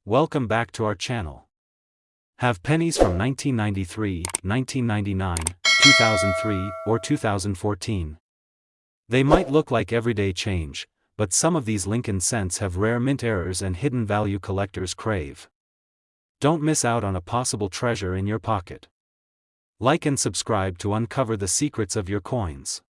Welcome back to our channel. Have pennies from 1993, 1999, 2003, or 2014. They might look like everyday change, but some of these Lincoln cents have rare mint errors and hidden value collectors crave. Don't miss out on a possible treasure in your pocket. Like and subscribe to uncover the secrets of your coins.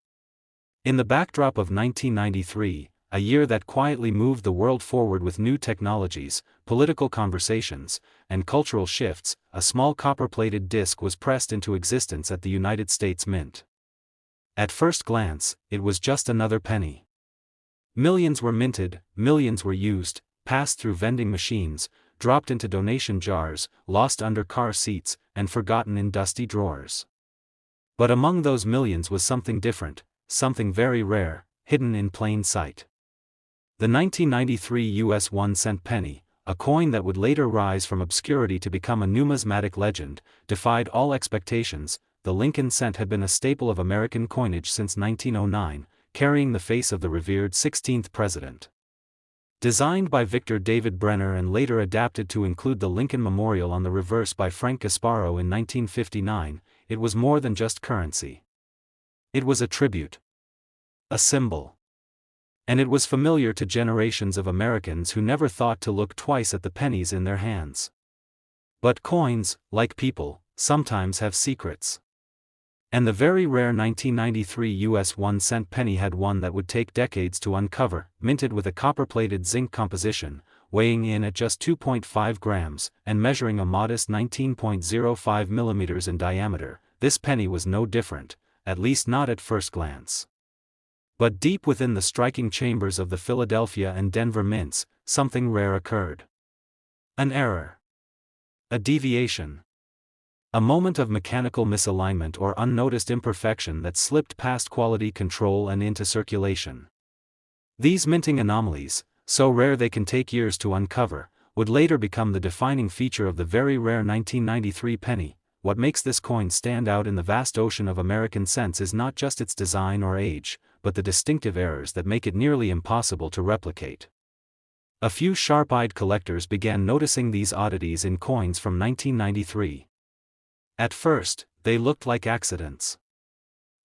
In the backdrop of 1993, a year that quietly moved the world forward with new technologies, political conversations, and cultural shifts, a small copper-plated disc was pressed into existence at the United States Mint. At first glance, it was just another penny. Millions were minted, millions were used, passed through vending machines, dropped into donation jars, lost under car seats, and forgotten in dusty drawers. But among those millions was something different, something very rare, hidden in plain sight. The 1993 U.S. 1-cent penny, a coin that would later rise from obscurity to become a numismatic legend, defied all expectations. The Lincoln cent had been a staple of American coinage since 1909, carrying the face of the revered 16th president. Designed by Victor David Brenner and later adapted to include the Lincoln Memorial on the reverse by Frank Gasparro in 1959, it was more than just currency. It was a tribute. A symbol. And it was familiar to generations of Americans who never thought to look twice at the pennies in their hands. But coins, like people, sometimes have secrets. And the very rare 1993 U.S. 1-cent penny had one that would take decades to uncover. Minted with a copper-plated zinc composition, weighing in at just 2.5 grams, and measuring a modest 19.05 millimeters in diameter, this penny was no different, at least not at first glance. But deep within the striking chambers of the Philadelphia and Denver mints, something rare occurred. An error. A deviation. A moment of mechanical misalignment or unnoticed imperfection that slipped past quality control and into circulation. These minting anomalies, so rare they can take years to uncover, would later become the defining feature of the very rare 1993 penny. What makes this coin stand out in the vast ocean of American cents is not just its design or age, but the distinctive errors that make it nearly impossible to replicate. A few sharp-eyed collectors began noticing these oddities in coins from 1993. At first, they looked like accidents.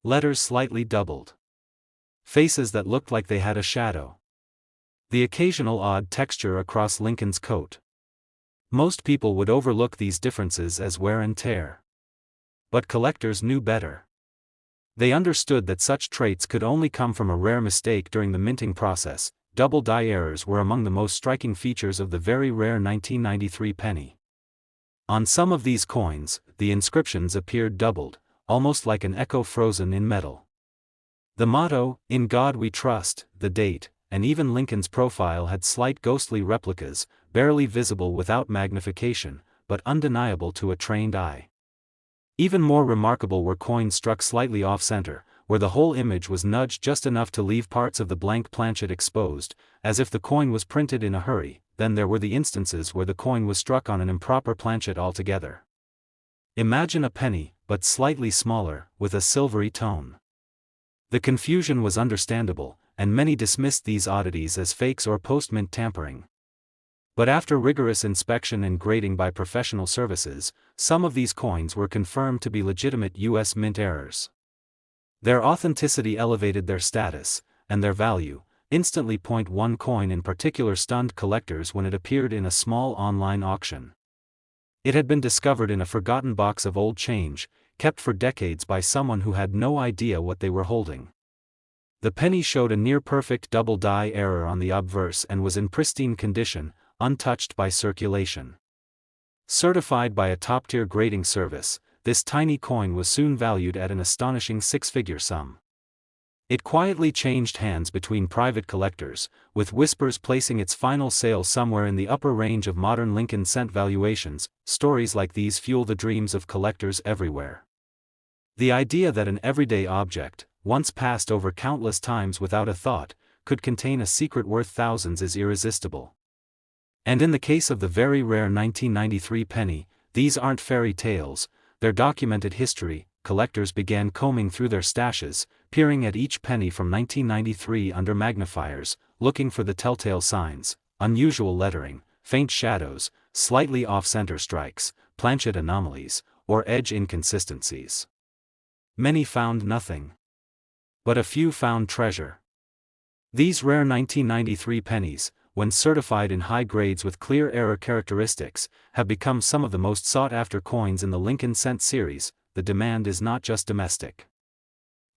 Letters slightly doubled. Faces that looked like they had a shadow. The occasional odd texture across Lincoln's coat. Most people would overlook these differences as wear and tear. But collectors knew better. They understood that such traits could only come from a rare mistake during the minting process. Double die errors were among the most striking features of the very rare 1993 penny. On some of these coins, the inscriptions appeared doubled, almost like an echo frozen in metal. The motto, "In God We Trust," the date, and even Lincoln's profile had slight ghostly replicas, barely visible without magnification, but undeniable to a trained eye. Even more remarkable were coins struck slightly off-center, where the whole image was nudged just enough to leave parts of the blank planchet exposed, as if the coin was printed in a hurry. Then there were the instances where the coin was struck on an improper planchet altogether. Imagine a penny, but slightly smaller, with a silvery tone. The confusion was understandable, and many dismissed these oddities as fakes or post-mint tampering. But after rigorous inspection and grading by professional services, some of these coins were confirmed to be legitimate U.S. mint errors. Their authenticity elevated their status, and their value. Instantly. One coin in particular stunned collectors when it appeared in a small online auction. It had been discovered in a forgotten box of old change, kept for decades by someone who had no idea what they were holding. The penny showed a near-perfect double die error on the obverse and was in pristine condition, untouched by circulation. Certified by a top-tier grading service, this tiny coin was soon valued at an astonishing six-figure sum. It quietly changed hands between private collectors, with whispers placing its final sale somewhere in the upper range of modern Lincoln cent valuations. Stories like these fuel the dreams of collectors everywhere. The idea that an everyday object, once passed over countless times without a thought, could contain a secret worth thousands is irresistible. And in the case of the very rare 1993 penny, these aren't fairy tales, they're documented history. Collectors began combing through their stashes, peering at each penny from 1993 under magnifiers, looking for the telltale signs, unusual lettering, faint shadows, slightly off-center strikes, planchet anomalies, or edge inconsistencies. Many found nothing. But a few found treasure. These rare 1993 pennies, when certified in high grades with clear error characteristics, have become some of the most sought-after coins in the Lincoln Cent series. The demand is not just domestic.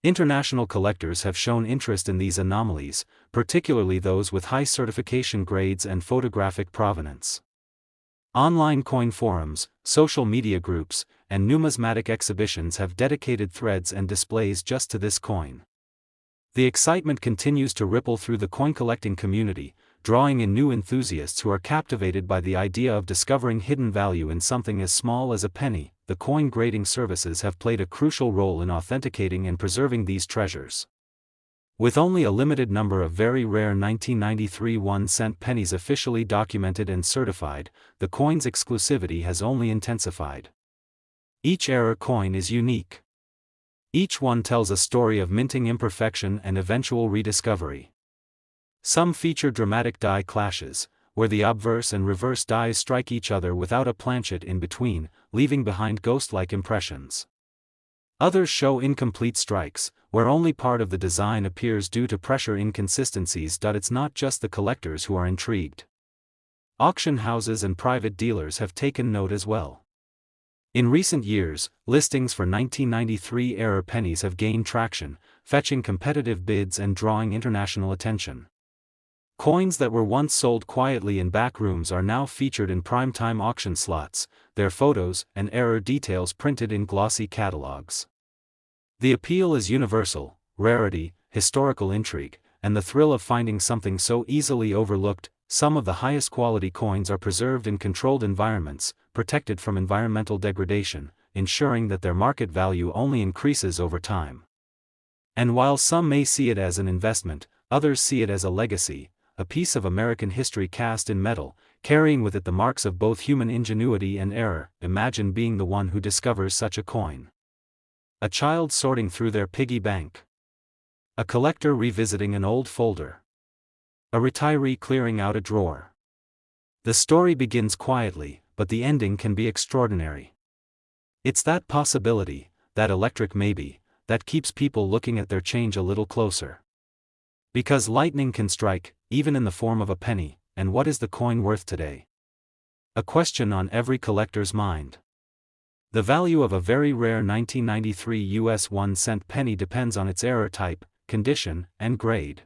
International collectors have shown interest in these anomalies, particularly those with high certification grades and photographic provenance. Online coin forums, social media groups, and numismatic exhibitions have dedicated threads and displays just to this coin. The excitement continues to ripple through the coin collecting community, drawing in new enthusiasts who are captivated by the idea of discovering hidden value in something as small as a penny. The coin grading services have played a crucial role in authenticating and preserving these treasures. With only a limited number of very rare 1993 1-cent pennies officially documented and certified, the coin's exclusivity has only intensified. Each error coin is unique. Each one tells a story of minting imperfection and eventual rediscovery. Some feature dramatic die clashes, where the obverse and reverse dies strike each other without a planchet in between, leaving behind ghost-like impressions. Others show incomplete strikes, where only part of the design appears due to pressure inconsistencies. It's not just the collectors who are intrigued. Auction houses and private dealers have taken note as well. In recent years, listings for 1993 error pennies have gained traction, fetching competitive bids and drawing international attention. Coins that were once sold quietly in back rooms are now featured in primetime auction slots, their photos and error details printed in glossy catalogs. The appeal is universal: rarity, historical intrigue, and the thrill of finding something so easily overlooked. Some of the highest quality coins are preserved in controlled environments, protected from environmental degradation, ensuring that their market value only increases over time. And while some may see it as an investment, others see it as a legacy, a piece of American history cast in metal, carrying with it the marks of both human ingenuity and error. Imagine being the one who discovers such a coin. A child sorting through their piggy bank. A collector revisiting an old folder. A retiree clearing out a drawer. The story begins quietly, but the ending can be extraordinary. It's that possibility, that electric maybe, that keeps people looking at their change a little closer. Because lightning can strike, even in the form of a penny, and what is the coin worth today? A question on every collector's mind. The value of a very rare 1993 US 1-cent penny depends on its error type, condition, and grade.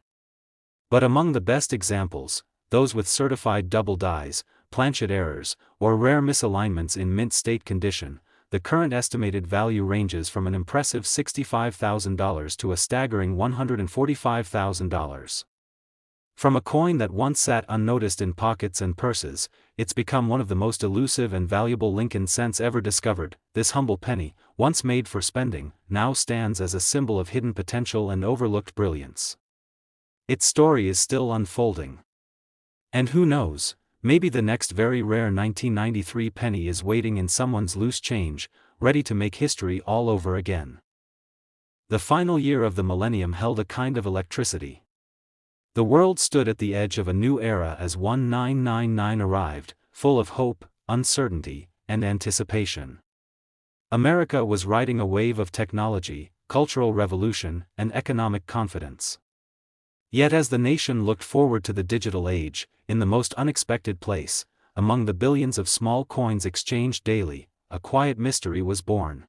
But among the best examples, those with certified double dies, planchet errors, or rare misalignments in mint state condition, the current estimated value ranges from an impressive $65,000 to a staggering $145,000. From a coin that once sat unnoticed in pockets and purses, it's become one of the most elusive and valuable Lincoln cents ever discovered. This humble penny, once made for spending, now stands as a symbol of hidden potential and overlooked brilliance. Its story is still unfolding. And who knows, maybe the next very rare 1993 penny is waiting in someone's loose change, ready to make history all over again. The final year of the millennium held a kind of electricity. The world stood at the edge of a new era as 1999 arrived, full of hope, uncertainty, and anticipation. America was riding a wave of technology, cultural revolution, and economic confidence. Yet as the nation looked forward to the digital age, in the most unexpected place, among the billions of small coins exchanged daily, a quiet mystery was born.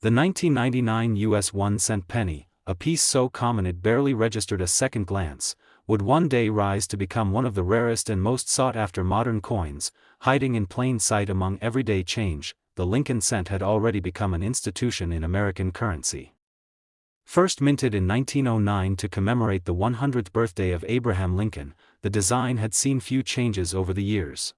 The 1999 US 1-cent penny, a piece so common it barely registered a second glance, would one day rise to become one of the rarest and most sought-after modern coins, hiding in plain sight among everyday change. The Lincoln cent had already become an institution in American currency. First minted in 1909 to commemorate the 100th birthday of Abraham Lincoln, the design had seen few changes over the years.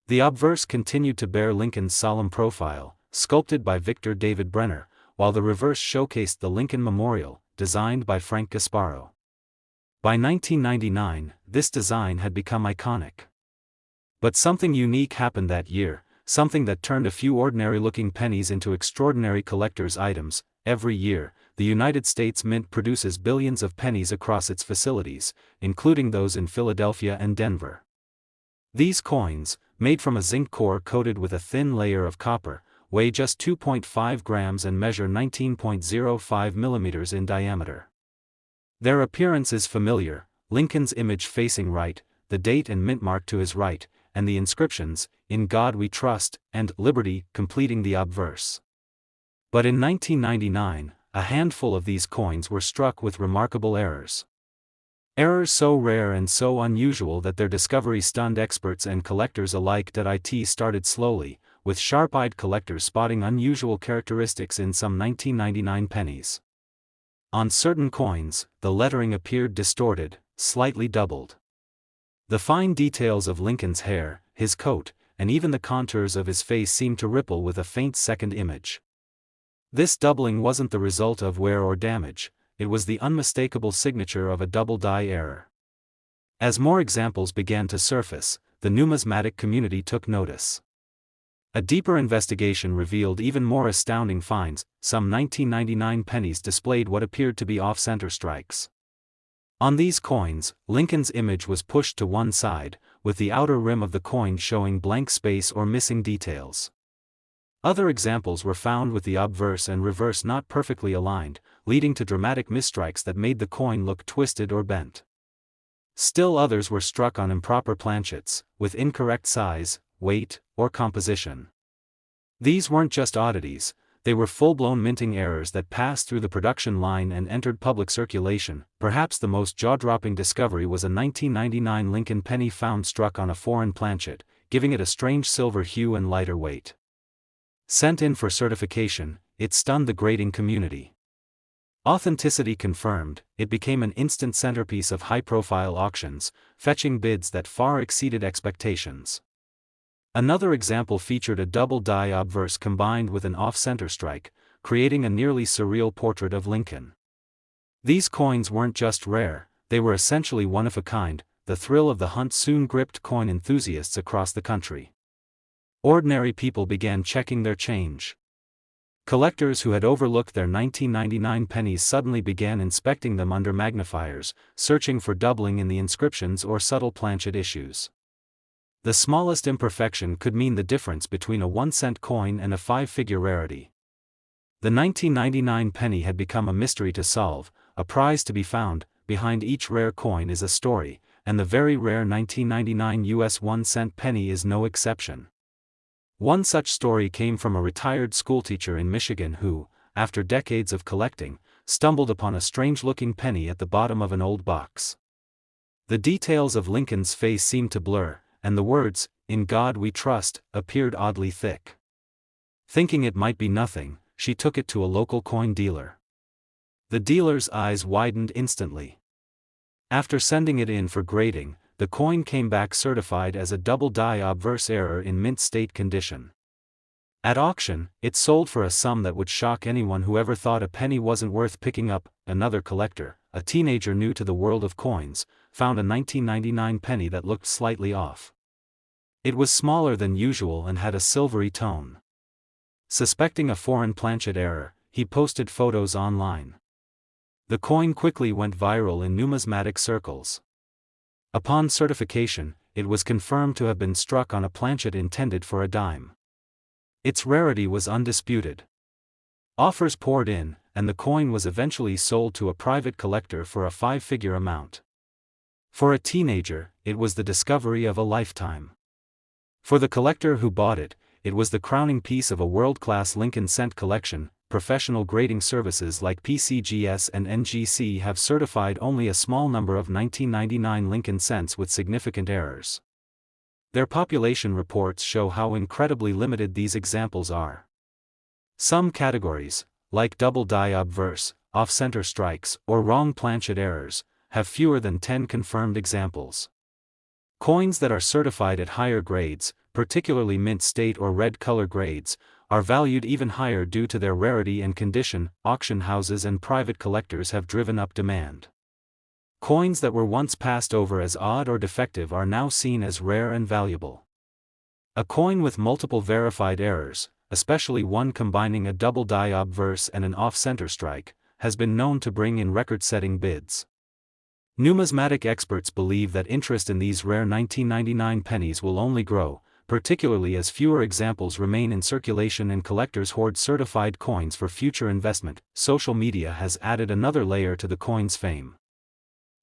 The obverse continued to bear Lincoln's solemn profile, sculpted by Victor David Brenner, while the reverse showcased the Lincoln Memorial, designed by Frank Gasparo. By 1999, this design had become iconic. But something unique happened that year, something that turned a few ordinary-looking pennies into extraordinary collector's items. Every year, the United States Mint produces billions of pennies across its facilities, including those in Philadelphia and Denver. These coins, made from a zinc core coated with a thin layer of copper, weigh just 2.5 grams and measure 19.05 millimeters in diameter. Their appearance is familiar: Lincoln's image facing right, the date and mint mark to his right, and the inscriptions, "In God We Trust," and "Liberty," completing the obverse. But in 1999, a handful of these coins were struck with remarkable errors. Errors so rare and so unusual that their discovery stunned experts and collectors alike. It started slowly, with sharp-eyed collectors spotting unusual characteristics in some 1999 pennies. On certain coins, the lettering appeared distorted, slightly doubled. The fine details of Lincoln's hair, his coat, and even the contours of his face seemed to ripple with a faint second image. This doubling wasn't the result of wear or damage, it was the unmistakable signature of a double die error. As more examples began to surface, the numismatic community took notice. A deeper investigation revealed even more astounding finds. Some 1999 pennies displayed what appeared to be off-center strikes. On these coins, Lincoln's image was pushed to one side, with the outer rim of the coin showing blank space or missing details. Other examples were found with the obverse and reverse not perfectly aligned, leading to dramatic misstrikes that made the coin look twisted or bent. Still others were struck on improper planchets, with incorrect size, weight, or composition. These weren't just oddities, they were full-blown minting errors that passed through the production line and entered public circulation. Perhaps the most jaw-dropping discovery was a 1999 Lincoln penny found struck on a foreign planchet, giving it a strange silver hue and lighter weight. Sent in for certification, it stunned the grading community. Authenticity confirmed, it became an instant centerpiece of high-profile auctions, fetching bids that far exceeded expectations. Another example featured a double die obverse combined with an off-center strike, creating a nearly surreal portrait of Lincoln. These coins weren't just rare, they were essentially one of a kind. The thrill of the hunt soon gripped coin enthusiasts across the country. Ordinary people began checking their change. Collectors who had overlooked their 1999 pennies suddenly began inspecting them under magnifiers, searching for doubling in the inscriptions or subtle planchet issues. The smallest imperfection could mean the difference between a 1-cent coin and a 5-figure rarity. The 1999 penny had become a mystery to solve, a prize to be found. Behind each rare coin is a story, and the very rare 1999 US 1-cent penny is no exception. One such story came from a retired schoolteacher in Michigan who, after decades of collecting, stumbled upon a strange-looking penny at the bottom of an old box. The details of Lincoln's face seemed to blur, and the words, "In God We Trust," appeared oddly thick. Thinking it might be nothing, she took it to a local coin dealer. The dealer's eyes widened instantly. After sending it in for grading, the coin came back certified as a double die obverse error in mint state condition. At auction, it sold for a sum that would shock anyone who ever thought a penny wasn't worth picking up. Another collector, a teenager new to the world of coins, found a 1999 penny that looked slightly off. It was smaller than usual and had a silvery tone. Suspecting a foreign planchet error, he posted photos online. The coin quickly went viral in numismatic circles. Upon certification, it was confirmed to have been struck on a planchet intended for a dime. Its rarity was undisputed. Offers poured in, and the coin was eventually sold to a private collector for a 5-figure amount. For a teenager, it was the discovery of a lifetime. For the collector who bought it, it was the crowning piece of a world-class Lincoln cent collection. Professional grading services like PCGS and NGC have certified only a small number of 1999 Lincoln cents with significant errors. Their population reports show how incredibly limited these examples are. Some categories, like double die obverse, off-center strikes, or wrong planchet errors, have fewer than 10 confirmed examples. Coins that are certified at higher grades, particularly mint state or red color grades, are valued even higher due to their rarity and condition. Auction houses and private collectors have driven up demand. Coins that were once passed over as odd or defective are now seen as rare and valuable. A coin with multiple verified errors, especially one combining a double die obverse and an off-center strike, has been known to bring in record-setting bids. Numismatic experts believe that interest in these rare 1999 pennies will only grow, particularly as fewer examples remain in circulation and collectors hoard certified coins for future investment. Social media has added another layer to the coin's fame.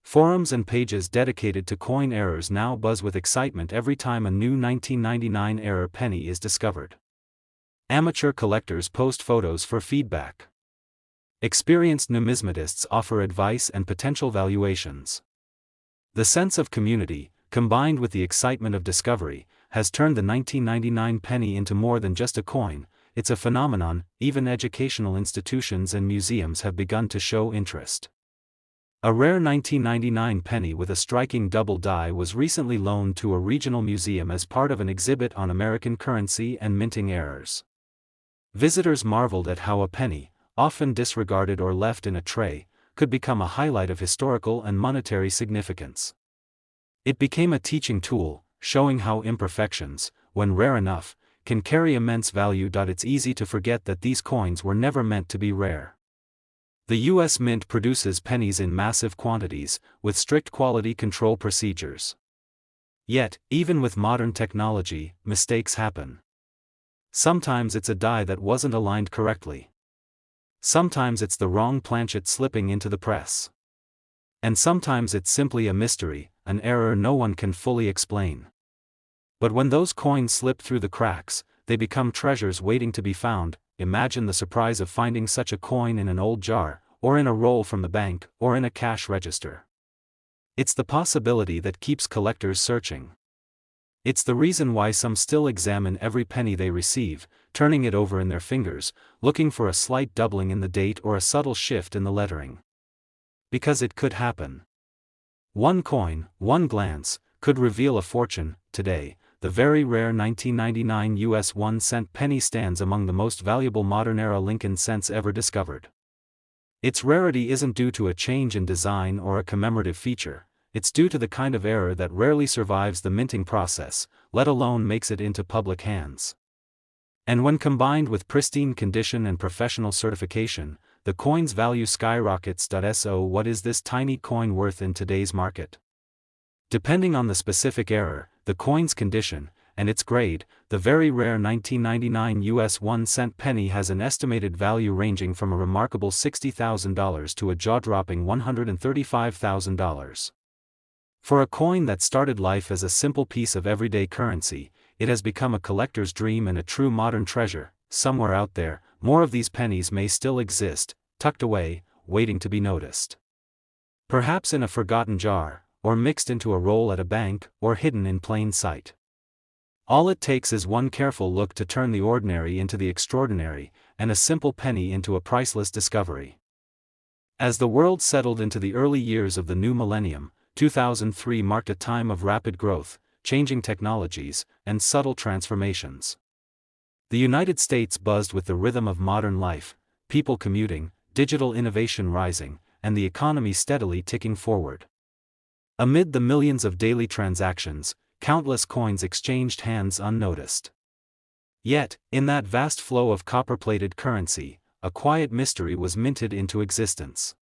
Forums and pages dedicated to coin errors now buzz with excitement every time a new 1999 error penny is discovered. Amateur collectors post photos for feedback. Experienced numismatists offer advice and potential valuations. The sense of community, combined with the excitement of discovery, has turned the 1999 penny into more than just a coin. It's a phenomenon. Even educational institutions and museums have begun to show interest. A rare 1999 penny with a striking double die was recently loaned to a regional museum as part of an exhibit on American currency and minting errors. Visitors marveled at how a penny, often disregarded or left in a tray, could become a highlight of historical and monetary significance. It became a teaching tool, showing how imperfections, when rare enough, can carry immense value. It's easy to forget that these coins were never meant to be rare. The U.S. Mint produces pennies in massive quantities, with strict quality control procedures. Yet, even with modern technology, mistakes happen. Sometimes it's a die that wasn't aligned correctly. Sometimes it's the wrong planchet slipping into the press. And sometimes it's simply a mystery, an error no one can fully explain. But when those coins slip through the cracks, they become treasures waiting to be found. Imagine the surprise of finding such a coin in an old jar, or in a roll from the bank, or in a cash register. It's the possibility that keeps collectors searching. It's the reason why some still examine every penny they receive, turning it over in their fingers, looking for a slight doubling in the date or a subtle shift in the lettering. Because it could happen. One coin, one glance, could reveal a fortune. Today, the very rare 1999 US 1-cent penny stands among the most valuable modern-era Lincoln cents ever discovered. Its rarity isn't due to a change in design or a commemorative feature. It's due to the kind of error that rarely survives the minting process, let alone makes it into public hands. And when combined with pristine condition and professional certification, the coin's value skyrockets. So what is this tiny coin worth in today's market? Depending on the specific error, the coin's condition, and its grade, the very rare 1999 US 1-cent penny has an estimated value ranging from a remarkable $60,000 to a jaw-dropping $135,000. For a coin that started life as a simple piece of everyday currency, it has become a collector's dream and a true modern treasure. Somewhere out there, more of these pennies may still exist, tucked away, waiting to be noticed. Perhaps in a forgotten jar, or mixed into a roll at a bank, or hidden in plain sight. All it takes is one careful look to turn the ordinary into the extraordinary, and a simple penny into a priceless discovery. As the world settled into the early years of the new millennium, 2003 marked a time of rapid growth, changing technologies, and subtle transformations. The United States buzzed with the rhythm of modern life, people commuting, digital innovation rising, and the economy steadily ticking forward. Amid the millions of daily transactions, countless coins exchanged hands unnoticed. Yet, in that vast flow of copper-plated currency, a quiet mystery was minted into existence.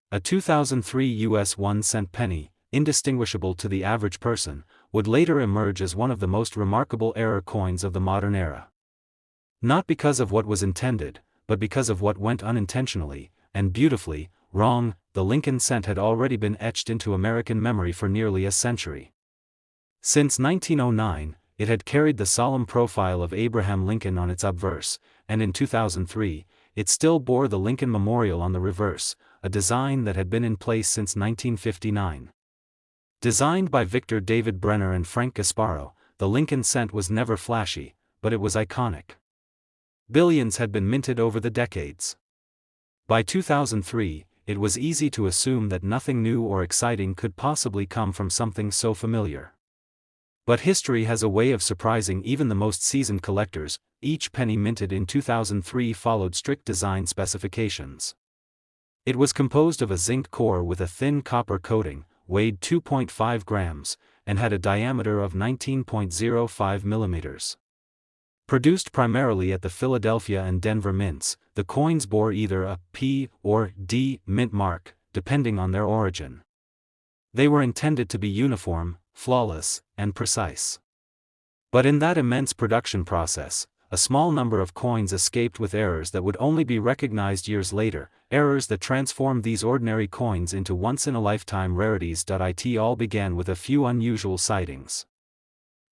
A 2003 US 1-cent penny, indistinguishable to the average person, would later emerge as one of the most remarkable error coins of the modern era. Not because of what was intended, but because of what went unintentionally, and beautifully, wrong. The Lincoln cent had already been etched into American memory for nearly a century. Since 1909, it had carried the solemn profile of Abraham Lincoln on its obverse, and in 2003, it still bore the Lincoln Memorial on the reverse, a design that had been in place since 1959. Designed by Victor David Brenner and Frank Gasparo, the Lincoln cent was never flashy, but it was iconic. Billions had been minted over the decades. By 2003, it was easy to assume that nothing new or exciting could possibly come from something so familiar. But history has a way of surprising even the most seasoned collectors. Each penny minted in 2003 followed strict design specifications. It was composed of a zinc core with a thin copper coating, weighed 2.5 grams, and had a diameter of 19.05 millimeters. Produced primarily at the Philadelphia and Denver mints, the coins bore either a P or D mint mark, depending on their origin. They were intended to be uniform, flawless, and precise. But in that immense production process, a small number of coins escaped with errors that would only be recognized years later, errors that transformed these ordinary coins into once-in-a-lifetime rarities. It all began with a few unusual sightings.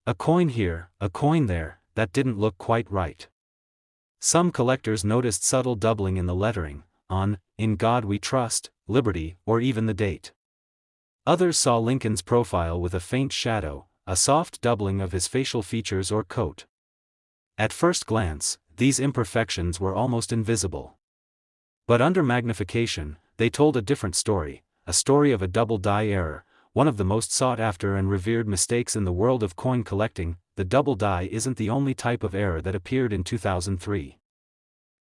A coin here, a coin there, that didn't look quite right. Some collectors noticed subtle doubling in the lettering, on "In God We Trust," "Liberty," or even the date. Others saw Lincoln's profile with a faint shadow, a soft doubling of his facial features or coat. At first glance, these imperfections were almost invisible. But under magnification, they told a different story, a story of a double die error, one of the most sought-after and revered mistakes in the world of coin collecting. The double die isn't the only type of error that appeared in 2003.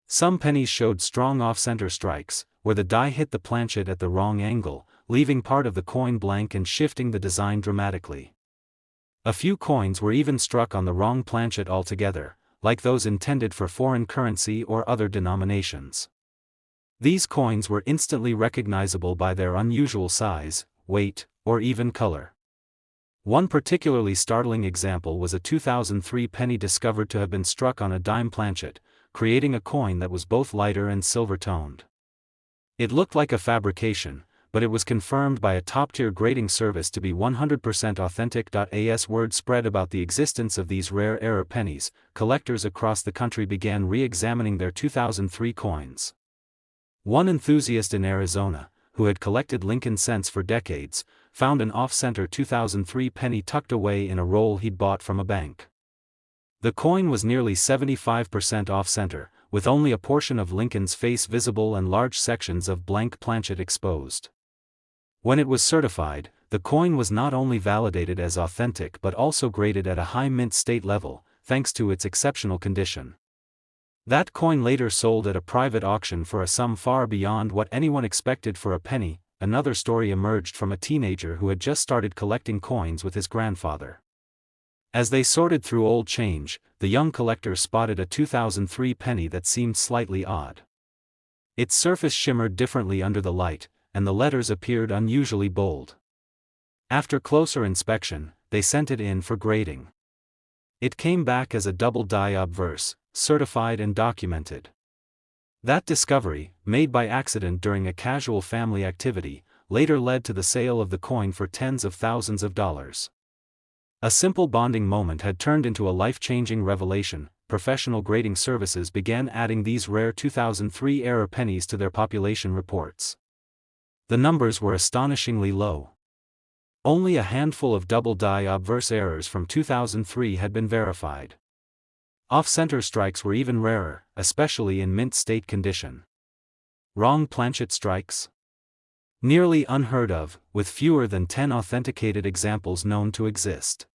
Some pennies showed strong off-center strikes, where the die hit the planchet at the wrong angle, leaving part of the coin blank and shifting the design dramatically. A few coins were even struck on the wrong planchet altogether, like those intended for foreign currency or other denominations. These coins were instantly recognizable by their unusual size, weight, or even color. One particularly startling example was a 2003 penny discovered to have been struck on a dime planchet, creating a coin that was both lighter and silver-toned. It looked like a fabrication, but it was confirmed by a top-tier grading service to be 100% authentic. As word spread about the existence of these rare error pennies, collectors across the country began re-examining their 2003 coins. One enthusiast in Arizona, who had collected Lincoln cents for decades, found an off-center 2003 penny tucked away in a roll he'd bought from a bank. The coin was nearly 75% off-center, with only a portion of Lincoln's face visible and large sections of blank planchet exposed. When it was certified, the coin was not only validated as authentic but also graded at a high mint state level, thanks to its exceptional condition. That coin later sold at a private auction for a sum far beyond what anyone expected for a penny. Another story emerged from a teenager who had just started collecting coins with his grandfather. As they sorted through old change, the young collector spotted a 2003 penny that seemed slightly odd. Its surface shimmered differently under the light, and the letters appeared unusually bold. After closer inspection, they sent it in for grading. It came back as a double die obverse, certified and documented. That discovery, made by accident during a casual family activity, later led to the sale of the coin for tens of thousands of dollars. A simple bonding moment had turned into a life-changing revelation. Professional grading services began adding these rare 2003 error pennies to their population reports. The numbers were astonishingly low. Only a handful of double die obverse errors from 2003 had been verified. Off-center strikes were even rarer, especially in mint state condition. Wrong planchet strikes? Nearly unheard of, with fewer than 10 authenticated examples known to exist.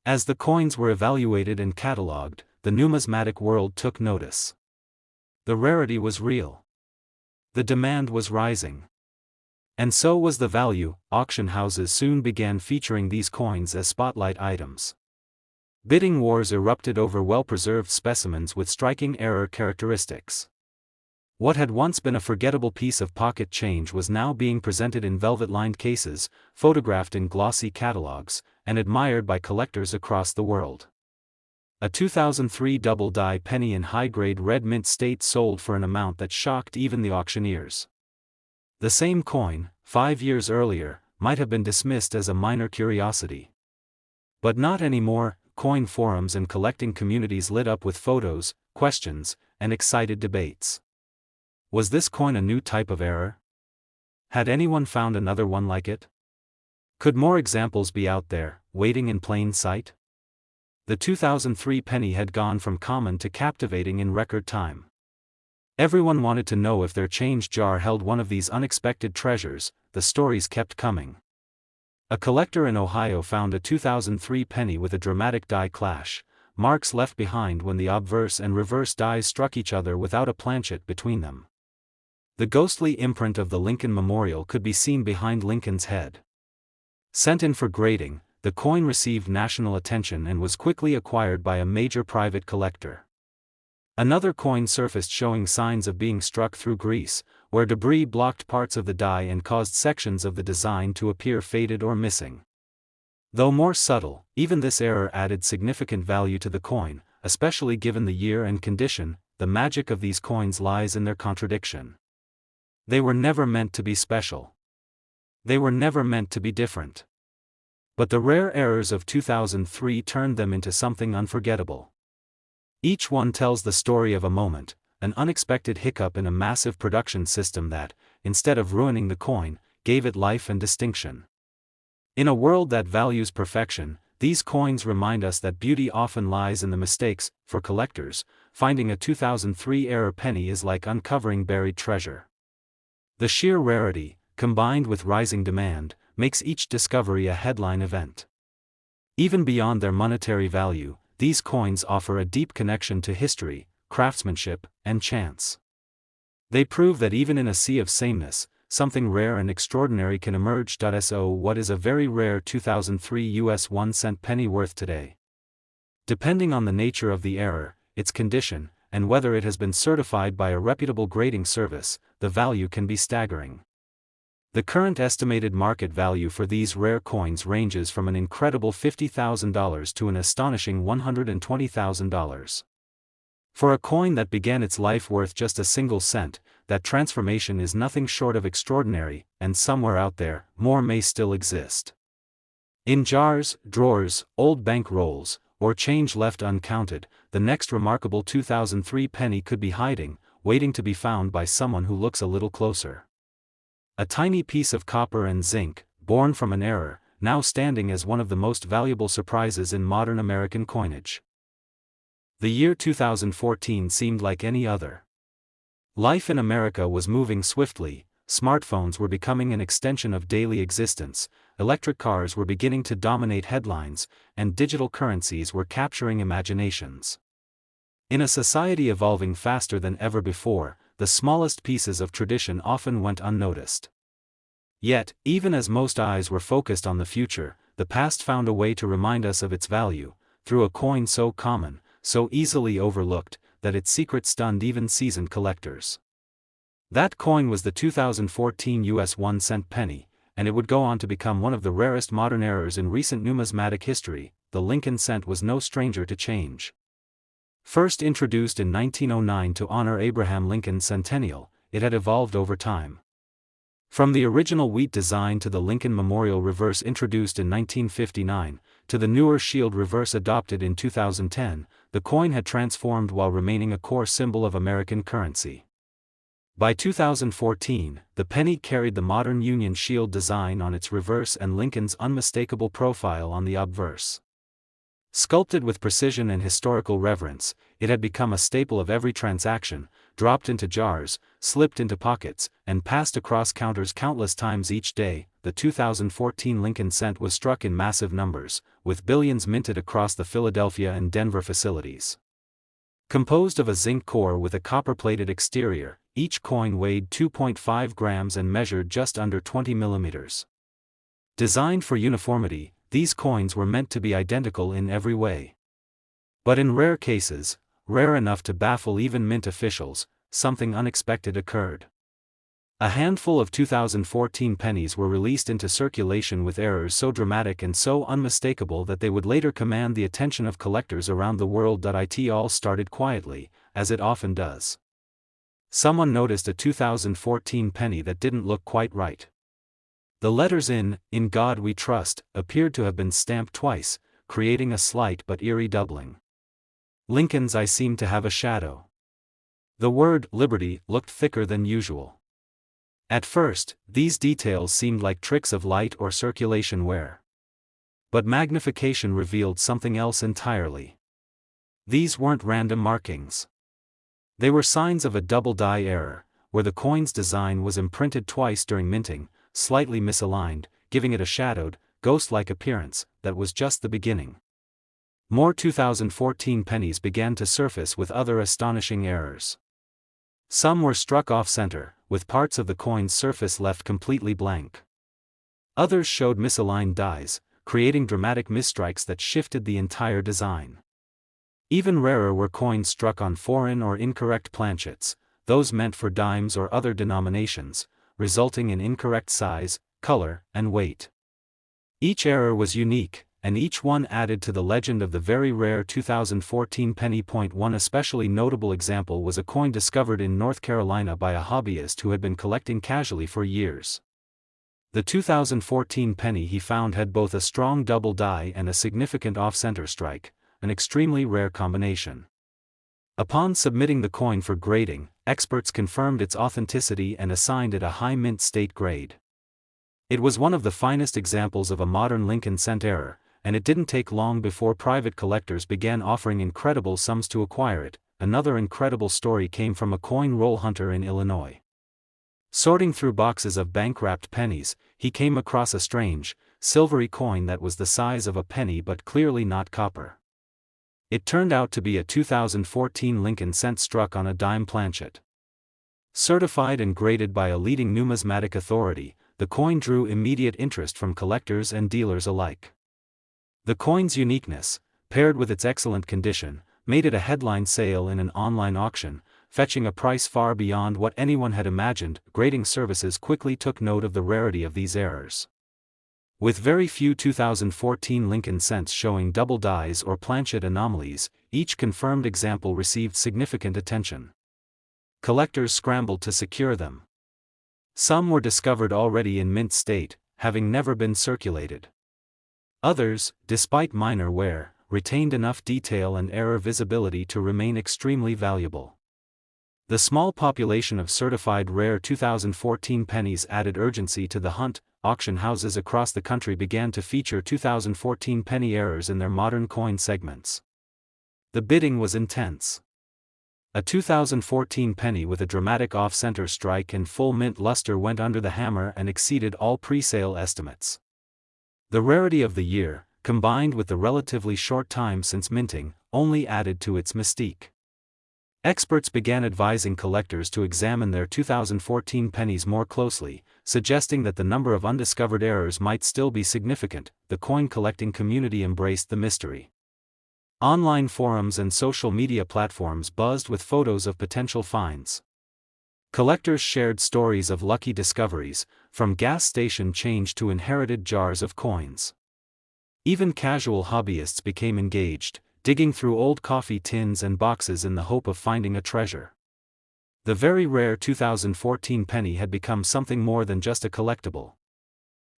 As the coins were evaluated and catalogued, the numismatic world took notice. The rarity was real. The demand was rising. And so was the value. Auction houses soon began featuring these coins as spotlight items. Bidding wars erupted over well-preserved specimens with striking error characteristics. What had once been a forgettable piece of pocket change was now being presented in velvet-lined cases, photographed in glossy catalogs, and admired by collectors across the world. A 2003 double-die penny in high-grade red mint state sold for an amount that shocked even the auctioneers. The same coin, 5 years earlier, might have been dismissed as a minor curiosity. But not anymore. Coin forums and collecting communities lit up with photos, questions, and excited debates. Was this coin a new type of error? Had anyone found another one like it? Could more examples be out there, waiting in plain sight? The 2003 penny had gone from common to captivating in record time. Everyone wanted to know if their change jar held one of these unexpected treasures. The stories kept coming. A collector in Ohio found a 2003 penny with a dramatic die clash, marks left behind when the obverse and reverse dies struck each other without a planchet between them. The ghostly imprint of the Lincoln Memorial could be seen behind Lincoln's head. Sent in for grading, the coin received national attention and was quickly acquired by a major private collector. Another coin surfaced showing signs of being struck through grease, where debris blocked parts of the die and caused sections of the design to appear faded or missing. Though more subtle, even this error added significant value to the coin, especially given the year and condition. The magic of these coins lies in their contradiction. They were never meant to be special. They were never meant to be different. But the rare errors of 2003 turned them into something unforgettable. Each one tells the story of a moment, an unexpected hiccup in a massive production system that, instead of ruining the coin, gave it life and distinction. In a world that values perfection, these coins remind us that beauty often lies in the mistakes. For collectors, finding a 2003 error penny is like uncovering buried treasure. The sheer rarity, combined with rising demand, makes each discovery a headline event. Even beyond their monetary value, these coins offer a deep connection to history, craftsmanship, and chance. They prove that even in a sea of sameness, something rare and extraordinary can emerge. So what is a very rare 2003 US 1-cent penny worth today? Depending on the nature of the error, its condition, and whether it has been certified by a reputable grading service, the value can be staggering. The current estimated market value for these rare coins ranges from an incredible $50,000 to an astonishing $120,000. For a coin that began its life worth just a single cent, that transformation is nothing short of extraordinary, and somewhere out there, more may still exist. In jars, drawers, old bank rolls, or change left uncounted, the next remarkable 2003 penny could be hiding, waiting to be found by someone who looks a little closer. A tiny piece of copper and zinc, born from an error, now standing as one of the most valuable surprises in modern American coinage. The year 2014 seemed like any other. Life in America was moving swiftly, smartphones were becoming an extension of daily existence, electric cars were beginning to dominate headlines, and digital currencies were capturing imaginations. In a society evolving faster than ever before, the smallest pieces of tradition often went unnoticed. Yet, even as most eyes were focused on the future, the past found a way to remind us of its value, through a coin so common, so easily overlooked, that its secret stunned even seasoned collectors. That coin was the 2014 US 1-cent penny, and it would go on to become one of the rarest modern errors in recent numismatic history. The Lincoln cent was no stranger to change. First introduced in 1909 to honor Abraham Lincoln's centennial, it had evolved over time. From the original wheat design to the Lincoln Memorial reverse introduced in 1959, to the newer shield reverse adopted in 2010, the coin had transformed while remaining a core symbol of American currency. By 2014, the penny carried the modern Union Shield design on its reverse and Lincoln's unmistakable profile on the obverse. Sculpted with precision and historical reverence, it had become a staple of every transaction, dropped into jars, slipped into pockets, and passed across counters countless times each day. The 2014 Lincoln cent was struck in massive numbers, with billions minted across the Philadelphia and Denver facilities. Composed of a zinc core with a copper-plated exterior, each coin weighed 2.5 grams and measured just under 20 millimeters. Designed for uniformity, these coins were meant to be identical in every way. But in rare cases, rare enough to baffle even mint officials, something unexpected occurred. A handful of 2014 pennies were released into circulation with errors so dramatic and so unmistakable that they would later command the attention of collectors around the world. It all started quietly, as it often does. Someone noticed a 2014 penny that didn't look quite right. The letters "In God We Trust" appeared to have been stamped twice, creating a slight but eerie doubling. Lincoln's I seemed to have a shadow. The word "Liberty" looked thicker than usual. At first, these details seemed like tricks of light or circulation wear. But magnification revealed something else entirely. These weren't random markings. They were signs of a double die error, where the coin's design was imprinted twice during minting, slightly misaligned, giving it a shadowed, ghost-like appearance. That was just the beginning. More 2014 pennies began to surface with other astonishing errors. Some were struck off-center, with parts of the coin's surface left completely blank. Others showed misaligned dies, creating dramatic misstrikes that shifted the entire design. Even rarer were coins struck on foreign or incorrect planchets, those meant for dimes or other denominations, resulting in incorrect size, color, and weight. Each error was unique, and each one added to the legend of the very rare 2014 penny. One especially notable example was a coin discovered in North Carolina by a hobbyist who had been collecting casually for years. The 2014 penny he found had both a strong double die and a significant off-center strike, an extremely rare combination. Upon submitting the coin for grading, experts confirmed its authenticity and assigned it a high mint state grade. It was one of the finest examples of a modern Lincoln cent error, and it didn't take long before private collectors began offering incredible sums to acquire it. Another incredible story came from a coin roll hunter in Illinois. Sorting through boxes of bank-wrapped pennies, he came across a strange, silvery coin that was the size of a penny but clearly not copper. It turned out to be a 2014 Lincoln cent struck on a dime planchet. Certified and graded by a leading numismatic authority, the coin drew immediate interest from collectors and dealers alike. The coin's uniqueness, paired with its excellent condition, made it a headline sale in an online auction, fetching a price far beyond what anyone had imagined. Grading services quickly took note of the rarity of these errors. With very few 2014 Lincoln cents showing double dies or planchet anomalies, each confirmed example received significant attention. Collectors scrambled to secure them. Some were discovered already in mint state, having never been circulated. Others, despite minor wear, retained enough detail and error visibility to remain extremely valuable. The small population of certified rare 2014 pennies added urgency to the hunt. Auction houses across the country began to feature 2014 penny errors in their modern coin segments. The bidding was intense. A 2014 penny with a dramatic off-center strike and full mint luster went under the hammer and exceeded all pre-sale estimates. The rarity of the year, combined with the relatively short time since minting, only added to its mystique. Experts began advising collectors to examine their 2014 pennies more closely, suggesting that the number of undiscovered errors might still be significant. The coin collecting community embraced the mystery. Online forums and social media platforms buzzed with photos of potential finds. Collectors shared stories of lucky discoveries, from gas station change to inherited jars of coins. Even casual hobbyists became engaged, digging through old coffee tins and boxes in the hope of finding a treasure. The very rare 2014 penny had become something more than just a collectible.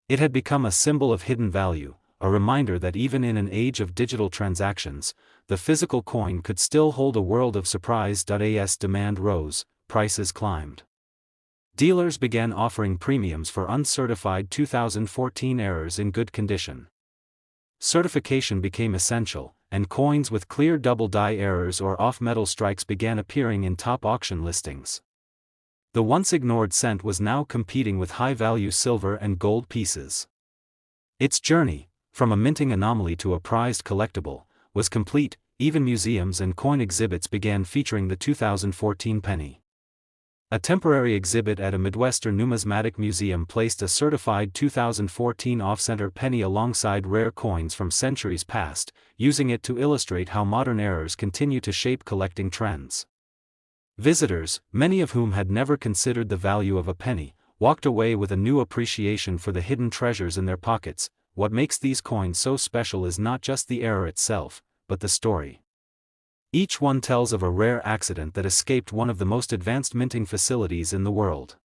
It had become a symbol of hidden value, a reminder that even in an age of digital transactions, the physical coin could still hold a world of surprise. As demand rose, prices climbed. Dealers began offering premiums for uncertified 2014 errors in good condition. Certification became essential, and coins with clear double die errors or off-metal strikes began appearing in top auction listings. The once ignored cent was now competing with high-value silver and gold pieces. Its journey, from a minting anomaly to a prized collectible, was complete. Even museums and coin exhibits began featuring the 2014 penny. A temporary exhibit at a Midwestern numismatic museum placed a certified 2014 off-center penny alongside rare coins from centuries past, using it to illustrate how modern errors continue to shape collecting trends. Visitors, many of whom had never considered the value of a penny, walked away with a new appreciation for the hidden treasures in their pockets. What makes these coins so special is not just the error itself, but the story. Each one tells of a rare accident that escaped one of the most advanced minting facilities in the world.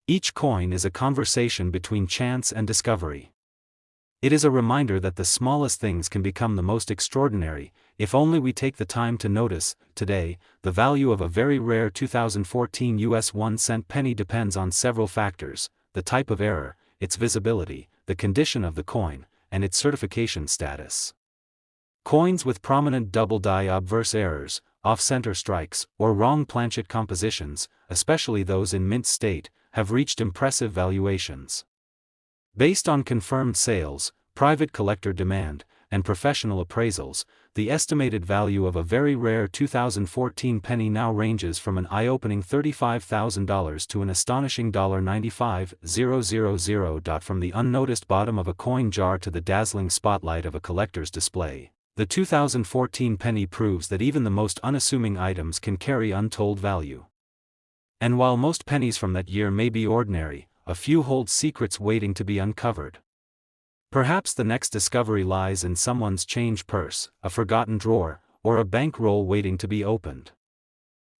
Each coin is a conversation between chance and discovery. It is a reminder that the smallest things can become the most extraordinary, if only we take the time to notice. Today, the value of a very rare 2014 US 1-cent penny depends on several factors: the type of error, its visibility, the condition of the coin, and its certification status. Coins with prominent double die obverse errors, off-center strikes, or wrong planchet compositions, especially those in mint state, have reached impressive valuations. Based on confirmed sales, private collector demand, and professional appraisals, the estimated value of a very rare 2014 penny now ranges from an eye-opening $35,000 to an astonishing $95,000. From the unnoticed bottom of a coin jar to the dazzling spotlight of a collector's display, the 2014 penny proves that even the most unassuming items can carry untold value. And while most pennies from that year may be ordinary, a few hold secrets waiting to be uncovered. Perhaps the next discovery lies in someone's change purse, a forgotten drawer, or a bank roll waiting to be opened.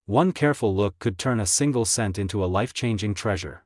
One careful look could turn a single cent into a life-changing treasure.